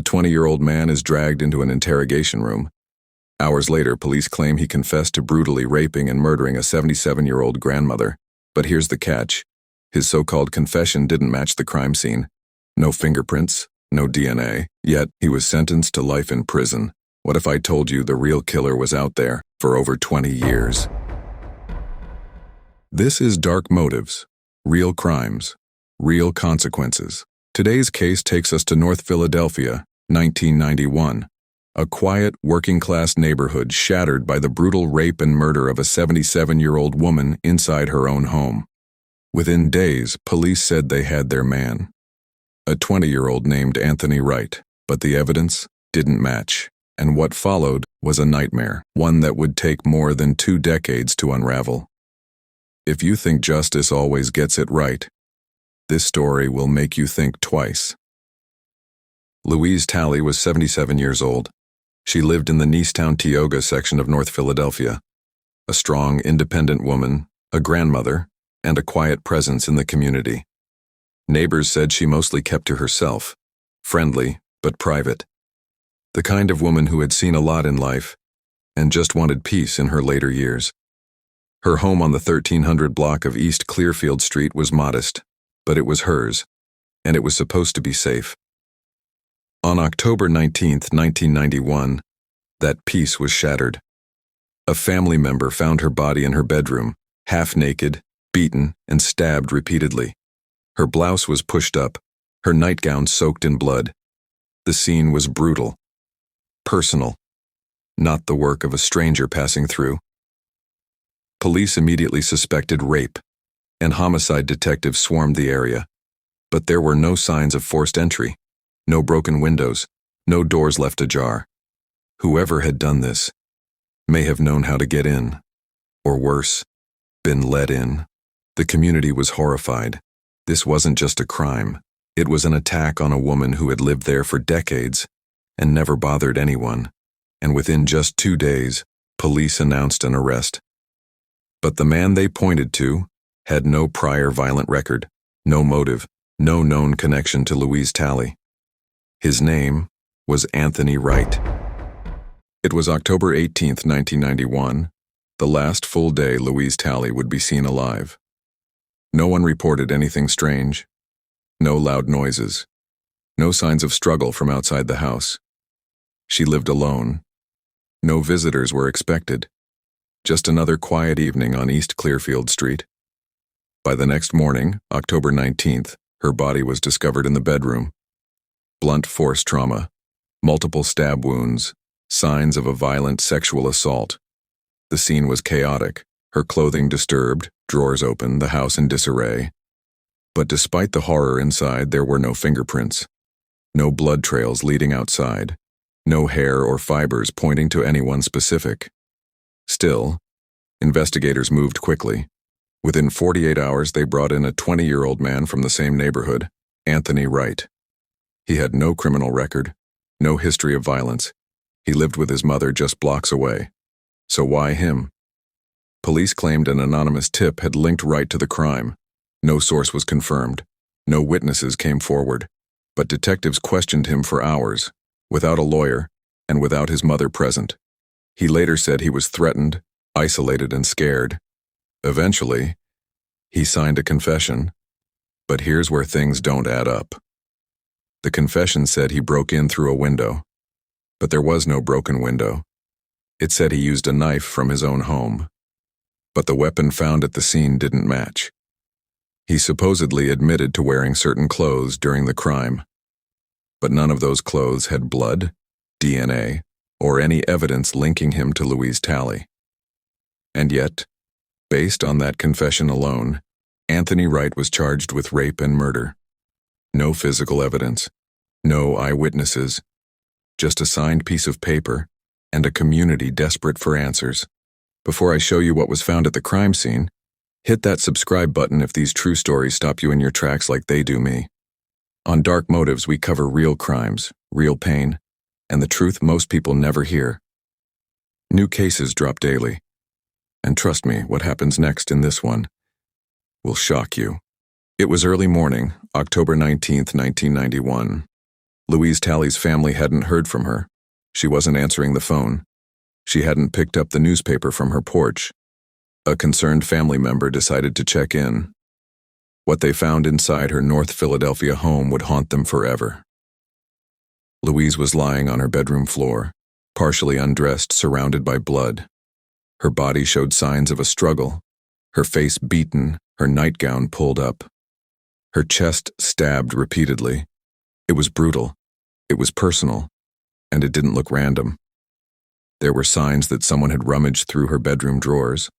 20-year-old man is dragged into an interrogation room. Hours later, police claim he confessed to brutally raping and murdering a 77-year-old grandmother. But here's the catch. His so-called confession didn't match the crime scene. No fingerprints, no DNA, yet he was sentenced to life in prison. What if I told you the real killer was out there for over 20 years? This is Dark Motives, Real Crimes, Real Consequences. Today's case takes us to North Philadelphia, 1991. A quiet, working-class neighborhood shattered by the brutal rape and murder of a 77-year-old woman inside her own home. Within days, police said they had their man, a 20-year-old named Anthony Wright, but the evidence didn't match, and what followed was a nightmare, one that would take more than 2 decades to unravel. If you think justice always gets it right, this story will make you think twice. Louise Talley was 77 years old. She lived in the Nicetown Tioga section of North Philadelphia. A strong, independent woman, a grandmother, and a quiet presence in the community. Neighbors said she mostly kept to herself, friendly but private. The kind of woman who had seen a lot in life and just wanted peace in her later years. Her home on the 1300 block of East Clearfield Street was modest, but it was hers, and it was supposed to be safe. On October 19, 1991, that peace was shattered. A family member found her body in her bedroom, half naked, beaten, and stabbed repeatedly. Her blouse was pushed up, her nightgown soaked in blood. The scene was brutal, personal, not the work of a stranger passing through. Police immediately suspected rape, and homicide detectives swarmed the area. But there were no signs of forced entry, no broken windows, no doors left ajar. Whoever had done this may have known how to get in, or worse, been let in. The community was horrified. This wasn't just a crime. It was an attack on a woman who had lived there for decades and never bothered anyone. And within just 2 days, police announced an arrest. But the man they pointed to had no prior violent record, no motive, no known connection to Louise Talley. His name was Anthony Wright. It was October 18, 1991, the last full day Louise Talley would be seen alive. No one reported anything strange, no loud noises, no signs of struggle from outside the house. She lived alone. No visitors were expected. Just another quiet evening on East Clearfield Street. By the next morning, October 19th, her body was discovered in the bedroom. Blunt force trauma, multiple stab wounds, signs of a violent sexual assault. The scene was chaotic, her clothing disturbed, drawers open, the house in disarray. But despite the horror inside, there were no fingerprints, no blood trails leading outside, no hair or fibers pointing to anyone specific. Still, investigators moved quickly. Within 48 hours, they brought in a 20-year-old man from the same neighborhood, Anthony Wright. He had no criminal record, no history of violence. He lived with his mother just blocks away. So why him? Police claimed an anonymous tip had linked Wright to the crime. No source was confirmed. No witnesses came forward. But detectives questioned him for hours, without a lawyer, and without his mother present. He later said he was threatened, isolated, and scared. Eventually, he signed a confession. But here's where things don't add up. The confession said he broke in through a window. But there was no broken window. It said he used a knife from his own home. But the weapon found at the scene didn't match. He supposedly admitted to wearing certain clothes during the crime. But none of those clothes had blood, DNA, or any evidence linking him to Louise Talley. And yet, based on that confession alone, Anthony Wright was charged with rape and murder. No physical evidence, no eyewitnesses, just a signed piece of paper and a community desperate for answers. Before I show you what was found at the crime scene, hit that subscribe button if these true stories stop you in your tracks like they do me. On Dark Motives, we cover real crimes, real pain, and the truth most people never hear. New cases drop daily. And trust me, what happens next in this one will shock you. It was early morning, October 19, 1991. Louise Talley's family hadn't heard from her. She wasn't answering the phone. She hadn't picked up the newspaper from her porch. A concerned family member decided to check in. What they found inside her North Philadelphia home would haunt them forever. Louise was lying on her bedroom floor, partially undressed, surrounded by blood. Her body showed signs of a struggle, her face beaten, her nightgown pulled up. Her chest stabbed repeatedly. It was brutal, it was personal, and it didn't look random. There were signs that someone had rummaged through her bedroom drawers,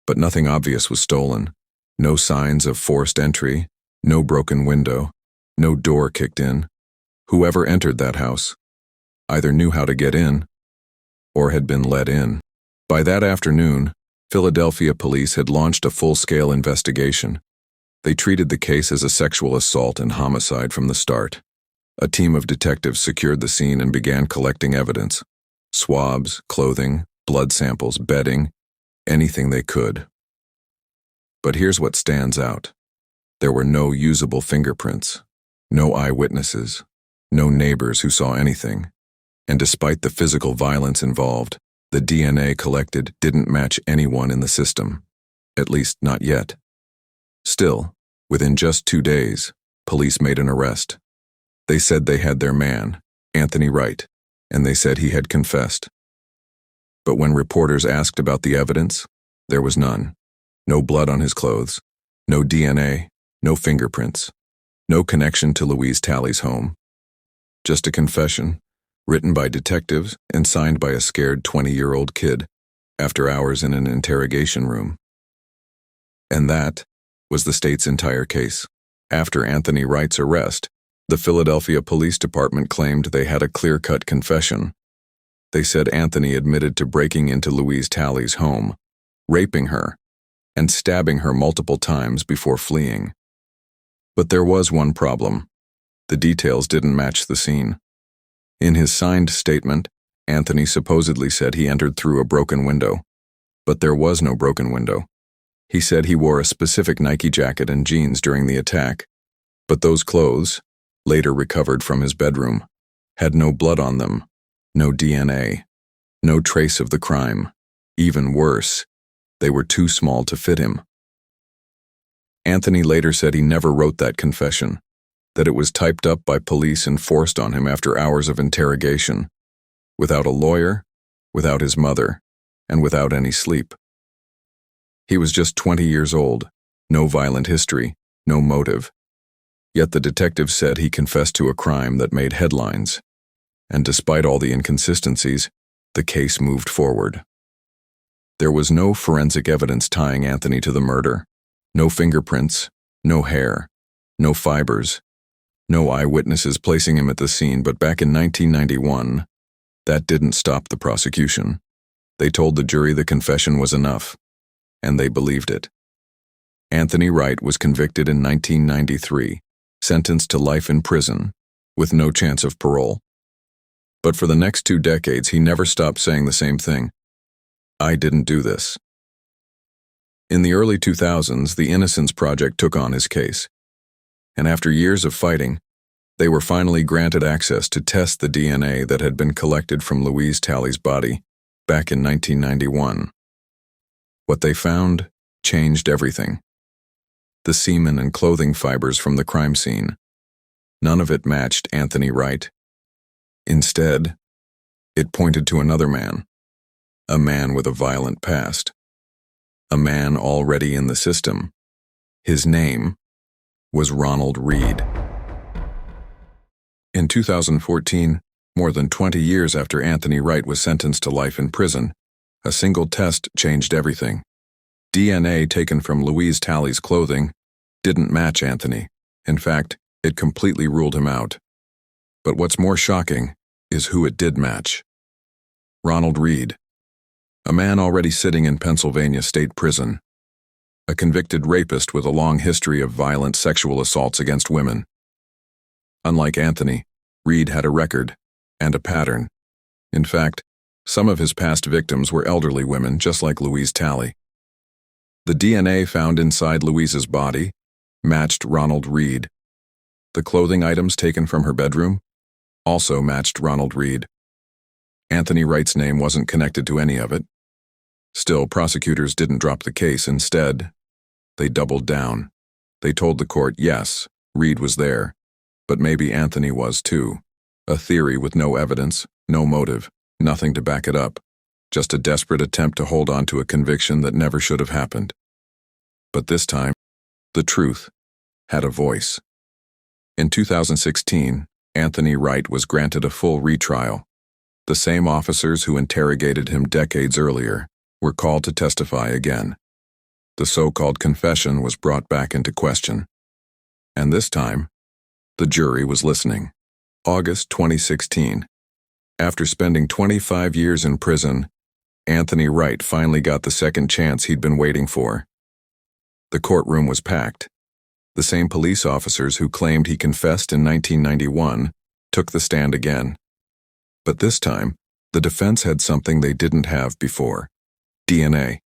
but nothing obvious was stolen. No signs of forced entry, no broken window, no door kicked in. Whoever entered that house either knew how to get in or had been let in. By that afternoon, Philadelphia police had launched a full-scale investigation. They treated the case as a sexual assault and homicide from the start. A team of detectives secured the scene and began collecting evidence: swabs, clothing, blood samples, bedding, anything they could. But here's what stands out. There were no usable fingerprints, no eyewitnesses, no neighbors who saw anything. And despite the physical violence involved, the DNA collected didn't match anyone in the system, at least not yet. Still, within just 2 days, police made an arrest. They said they had their man, Anthony Wright, and they said he had confessed. But when reporters asked about the evidence, there was none. No blood on his clothes, no DNA, no fingerprints, no connection to Louise Talley's home. Just a confession, written by detectives and signed by a scared 20-year-old kid after hours in an interrogation room. And that was the state's entire case. After Anthony Wright's arrest, the Philadelphia Police Department claimed they had a clear-cut confession. They said Anthony admitted to breaking into Louise Talley's home, raping her, and stabbing her multiple times before fleeing. But there was one problem. The details didn't match the scene. In his signed statement, Anthony supposedly said he entered through a broken window, but there was no broken window. He said he wore a specific Nike jacket and jeans during the attack, but those clothes, later recovered from his bedroom, had no blood on them, no DNA, no trace of the crime. Even worse, they were too small to fit him. Anthony later said he never wrote that confession, that it was typed up by police and forced on him after hours of interrogation, without a lawyer, without his mother, and without any sleep. He was just 20 years old, no violent history, no motive. Yet the detective said he confessed to a crime that made headlines, and despite all the inconsistencies, the case moved forward. There was no forensic evidence tying Anthony to the murder, no fingerprints, no hair, no fibers, no eyewitnesses placing him at the scene. But back in 1991, that didn't stop the prosecution. They told the jury the confession was enough, and they believed it. Anthony Wright was convicted in 1993, sentenced to life in prison, with no chance of parole. But for the next 2 decades, he never stopped saying the same thing: "I didn't do this." In the early 2000s, the Innocence Project took on his case, and after years of fighting, they were finally granted access to test the DNA that had been collected from Louise Talley's body back in 1991. What they found changed everything. The semen and clothing fibers from the crime scene. None of it matched Anthony Wright. Instead, it pointed to another man, a man with a violent past, a man already in the system. His name was Ronald Reed. In 2014, more than 20 years after Anthony Wright was sentenced to life in prison, a single test changed everything. DNA taken from Louise Talley's clothing didn't match Anthony. In fact, it completely ruled him out. But what's more shocking is who it did match. Ronald Reed, a man already sitting in Pennsylvania State Prison, a convicted rapist with a long history of violent sexual assaults against women. Unlike Anthony, Reed had a record and a pattern. In fact, some of his past victims were elderly women just like Louise Talley. The DNA found inside Louise's body matched Ronald Reed. The clothing items taken from her bedroom also matched Ronald Reed. Anthony Wright's name wasn't connected to any of it. Still, prosecutors didn't drop the case. Instead, they doubled down. They told the court, yes, Reed was there, but maybe Anthony was too. A theory with no evidence, no motive, nothing to back it up. Just a desperate attempt to hold on to a conviction that never should have happened. But this time, the truth had a voice. In 2016, Anthony Wright was granted a full retrial. The same officers who interrogated him decades earlier were called to testify again. The so-called confession was brought back into question. And this time, the jury was listening. August 2016. After spending 25 years in prison, Anthony Wright finally got the second chance he'd been waiting for. The courtroom was packed. The same police officers who claimed he confessed in 1991 took the stand again. But this time, the defense had something they didn't have before: DNA.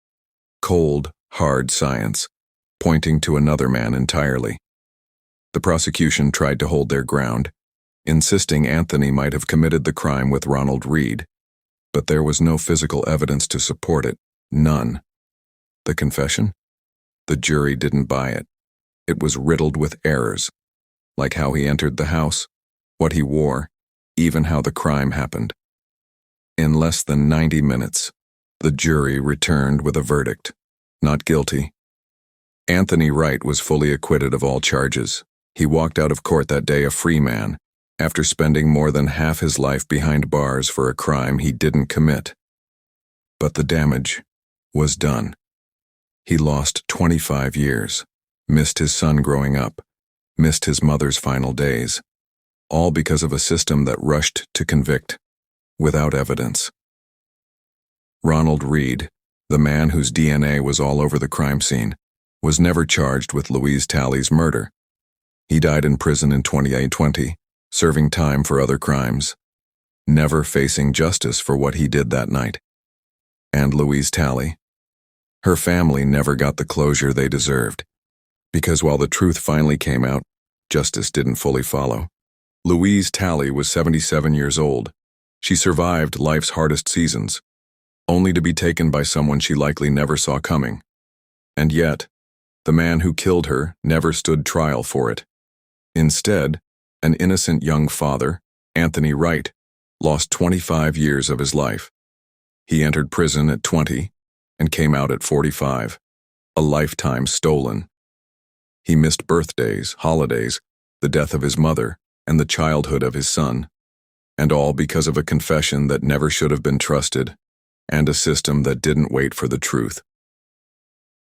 Cold, hard science, pointing to another man entirely. The prosecution tried to hold their ground, insisting Anthony might have committed the crime with Ronald Reed, but there was no physical evidence to support it, none. The confession? The jury didn't buy it. It was riddled with errors, like how he entered the house, what he wore, even how the crime happened. In less than 90 minutes, the jury returned with a verdict: not guilty. Anthony Wright was fully acquitted of all charges. He walked out of court that day a free man, after spending more than half his life behind bars for a crime he didn't commit. But the damage was done. He lost 25 years, missed his son growing up, missed his mother's final days, all because of a system that rushed to convict, without evidence. Ronald Reed, the man whose DNA was all over the crime scene, was never charged with Louise Talley's murder. He died in prison in 2020, serving time for other crimes, never facing justice for what he did that night. And Louise Talley? Her family never got the closure they deserved, because while the truth finally came out, justice didn't fully follow. Louise Talley was 77 years old. She survived life's hardest seasons, only to be taken by someone she likely never saw coming. And yet, the man who killed her never stood trial for it. Instead, an innocent young father, Anthony Wright, lost 25 years of his life. He entered prison at 20 and came out at 45, a lifetime stolen. He missed birthdays, holidays, the death of his mother, and the childhood of his son, and all because of a confession that never should have been trusted, and a system that didn't wait for the truth.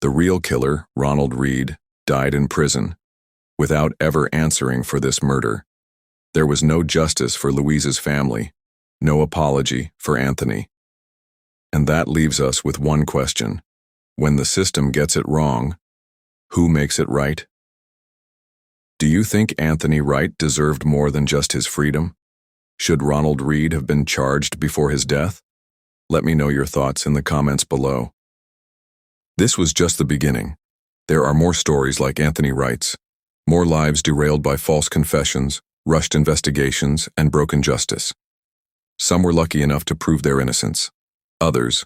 The real killer, Ronald Reed, died in prison, without ever answering for this murder. There was no justice for Louise's family, no apology for Anthony. And that leaves us with one question: when the system gets it wrong, who makes it right? Do you think Anthony Wright deserved more than just his freedom? Should Ronald Reed have been charged before his death? Let me know your thoughts in the comments below. This was just the beginning. There are more stories like Anthony Wright's, more lives derailed by false confessions, rushed investigations, and broken justice. Some were lucky enough to prove their innocence. Others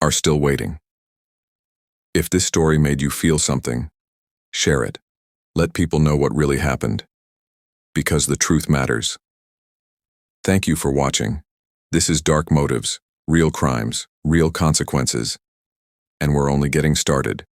are still waiting. If this story made you feel something, share it. Let people know what really happened, because the truth matters. Thank you for watching. This is Dark Motives, real crimes, real consequences, and we're only getting started.